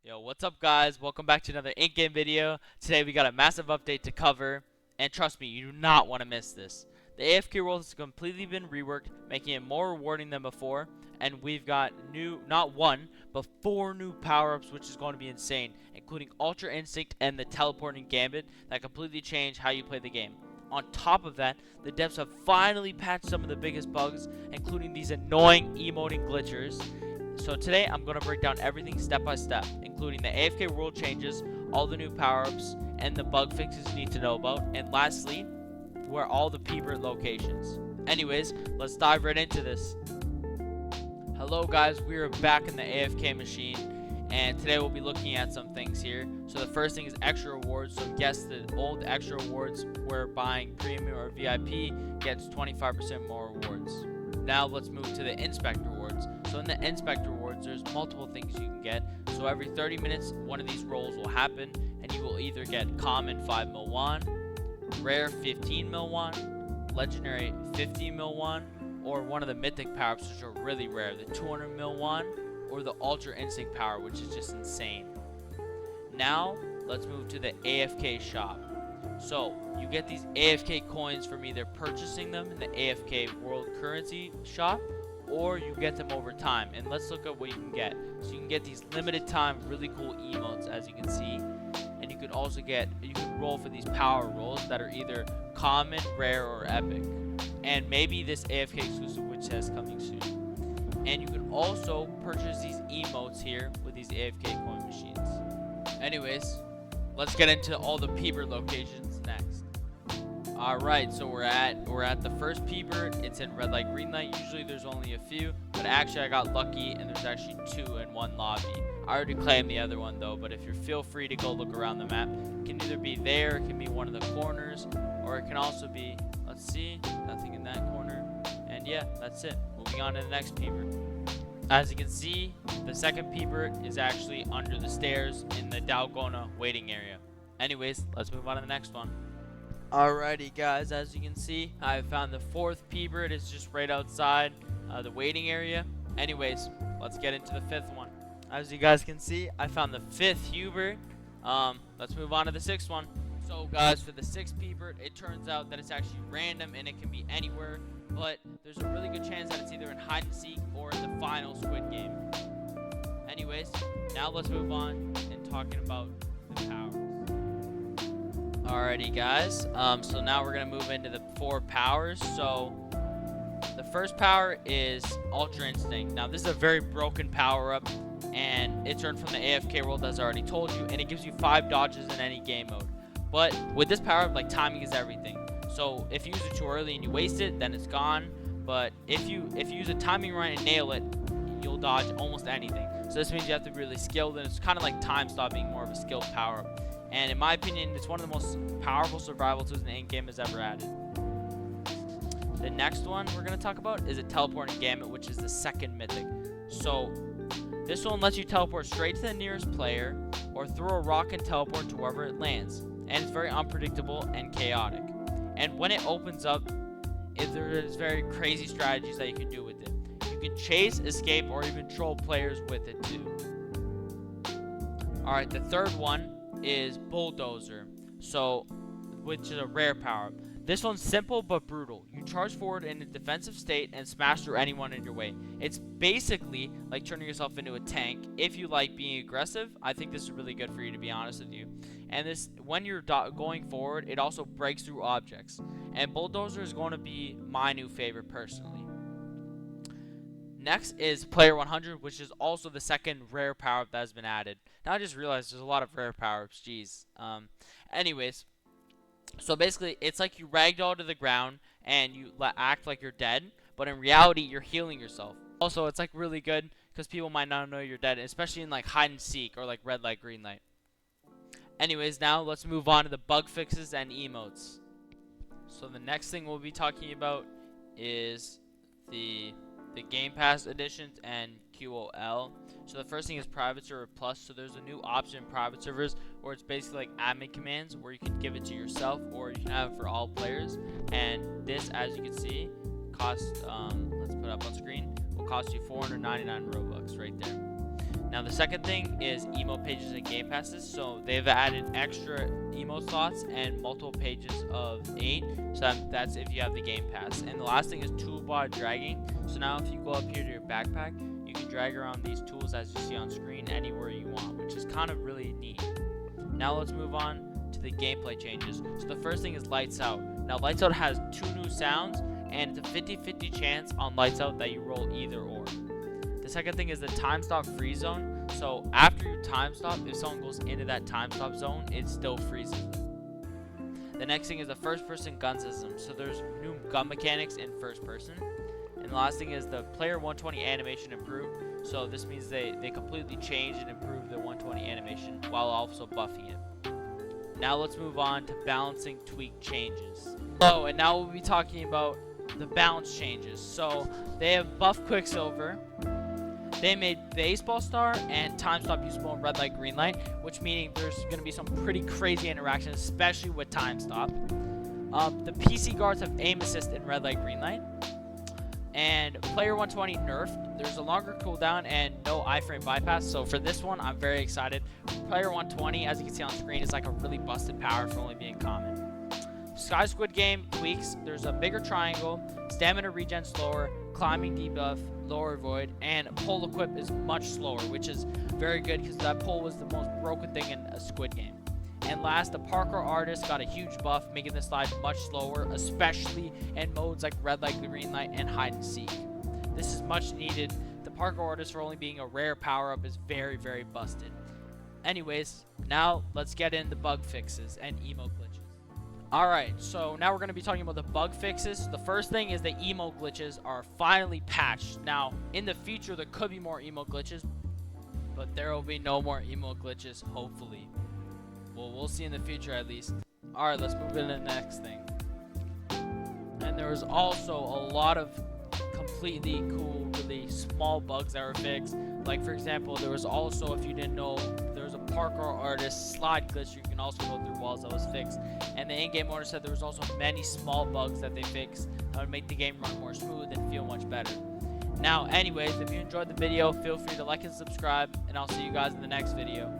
Yo, what's up guys? Welcome back to another in-game video. Today we got a massive update to cover, and trust me, you do not want to miss this. The AFK world has completely been reworked, making it more rewarding than before, and we've got not one, but 4 new power-ups, which is going to be insane, including Ultra Instinct and the Teleporting Gambit that completely change how you play the game. On top of that, the devs have finally patched some of the biggest bugs, including these annoying emoting glitchers. So today I'm going to break down everything step by step, including the AFK world changes, all the new power-ups, and the bug fixes you need to know about, and lastly, where all the Peebert locations. Anyways, let's dive right into this. Hello guys, we are back in the AFK machine, and today we'll be looking at some things here. So the first thing is extra rewards. So guess the old extra rewards where buying premium or VIP gets 25% more rewards. Now let's move to the inspect rewards. So in the inspect rewards, there's multiple things you can get. So every 30 minutes, one of these rolls will happen, and you will either get common 5 mil wand, rare 15 mil wand, legendary 50 mil wand, or one of the mythic power-ups which are really rare, the 200 mil wand, or the Ultra Instinct power, which is just insane. Now let's move to the AFK shop. So you get these AFK coins from either purchasing them in the AFK world currency shop, or you get them over time. And let's look at what you can get. So you can get these limited time really cool emotes, as you can see, and you can also roll for these power rolls that are either common, rare, or epic, and maybe this AFK exclusive which says coming soon. And you can also purchase these emotes here with these AFK coin machines. Anyways, let's get into all the Peebert locations next. Alright, so we're at the first Peebert. It's in red light, green light. Usually there's only a few, but actually I got lucky and there's actually 2 in one lobby. I already claimed the other one though, but if you feel free to go look around the map. It can either be there, it can be one of the corners, or it can also be, let's see, nothing in that corner. And yeah, that's it. Moving on to the next Peebert. As you can see, the second Peebert is actually under the stairs in the Dalgona waiting area. Anyways, let's move on to the next one. Alrighty guys, as you can see, I found the 4th Peebert. It's just right outside the waiting area. Anyways, let's get into the 5th one. As you guys can see, I found the 5th Hubert. Let's move on to the 6th one. So guys, for the 6th Peebert, it turns out that it's actually random and it can be anywhere, but there's a really good chance that it's either in hide and seek or in the final Squid Game. Anyways, now let's move on and talking about the powers. Alrighty guys, so now we're gonna move into the 4 powers. So the first power is Ultra Instinct. Now this is a very broken power up, and it's earned from the AFK world, as I already told you, and it gives you 5 dodges in any game mode. But with this power up, like, timing is everything. So if you use it too early and you waste it, then it's gone. But if you use the timing right and nail it, you'll dodge almost anything. So this means you have to be really skilled, and it's kind of like Time Stop being more of a skilled power up. And in my opinion, it's one of the most powerful survival tools the in-game has ever added. The next one we're going to talk about is a Teleporting Gambit, which is the 2nd mythic. So this one lets you teleport straight to the nearest player, or throw a rock and teleport to wherever it lands. And it's very unpredictable and chaotic. And when it opens up, there's very crazy strategies that you can do with it. You can chase, escape, or even troll players with it too. Alright, the 3rd one is Bulldozer, which is a rare power. This one's simple but brutal. You charge forward in a defensive state and smash through anyone in your way. It's basically like turning yourself into a tank. If you like being aggressive, I think this is really good for you, to be honest with you. And this, when you're going forward, it also breaks through objects. And Bulldozer is going to be my new favorite personally. Next is Player 100, which is also the 2nd rare power-up that has been added. Now I just realized there's a lot of rare power-ups, jeez. Anyways, so basically it's like you ragdoll to the ground and you act like you're dead, but in reality you're healing yourself. Also, it's like really good because people might not know you're dead, especially in like hide and seek or like red light, green light. Anyways, now let's move on to the bug fixes and emotes. So the next thing we'll be talking about is the Game Pass editions and QOL. So the first thing is Private Server Plus. So there's a new option in private servers where it's basically like admin commands where you can give it to yourself or you can have it for all players. And this, as you can see, costs, let's put it up on screen, will cost you 499 Robux right there. Now the second thing is emote pages and game passes. So they've added extra emote slots and multiple pages of 8. So that's if you have the game pass. And the last thing is toolbar dragging. So now if you go up here to your backpack, you can drag around these tools as you see on screen anywhere you want, which is kind of really neat. Now let's move on to the gameplay changes. So the first thing is Lights Out. Now Lights Out has 2 new sounds, and it's a 50-50 chance on Lights Out that you roll either or. The second thing is the time stop freeze zone. So after you time stop, if someone goes into that time stop zone, it still freezes them. The next thing is the first person gun system. So there's new gun mechanics in first person. And the last thing is the player 120 animation improved. So this means they completely changed and improved the 120 animation while also buffing it. Now let's move on to balancing tweak changes. Oh, and now we'll be talking about the balance changes. So they have buffed Quicksilver. They made Baseball Star and Time Stop usable in Red Light, Green Light, which meaning there's going to be some pretty crazy interactions, especially with Time Stop. The PC guards have Aim Assist in Red Light, Green Light. And Player 120 nerfed. There's a longer cooldown and no iframe bypass. So for this one, I'm very excited. Player 120, as you can see on screen, is like a really busted power for only being common. Sky Squid Game tweaks. There's a bigger triangle, stamina regen slower, climbing debuff, lower void, and pole equip is much slower, which is very good because that pole was the most broken thing in a Squid Game. And last, the parkour artist got a huge buff, making the slide much slower, especially in modes like Red Light, Green Light, and Hide and Seek. This is much needed. The parkour artist, for only being a rare power-up, is very, very busted. Anyways, now let's get into bug fixes and emo glitches. Alright, so now we're going to be talking about the bug fixes. The first thing is the emo glitches are finally patched. Now, in the future, there could be more emo glitches, but there will be no more emo glitches, hopefully. Well, we'll see in the future at least. Alright, let's move into the next thing. And there was also a lot of completely cool, really small bugs that were fixed. Like, for example, there was also, if you didn't know, there was a parkour artist slide glitch. You can also go through walls that was fixed. And the in-game owner said there was also many small bugs that they fixed that would make the game run more smooth and feel much better. Now, anyways, if you enjoyed the video, feel free to like and subscribe, and I'll see you guys in the next video.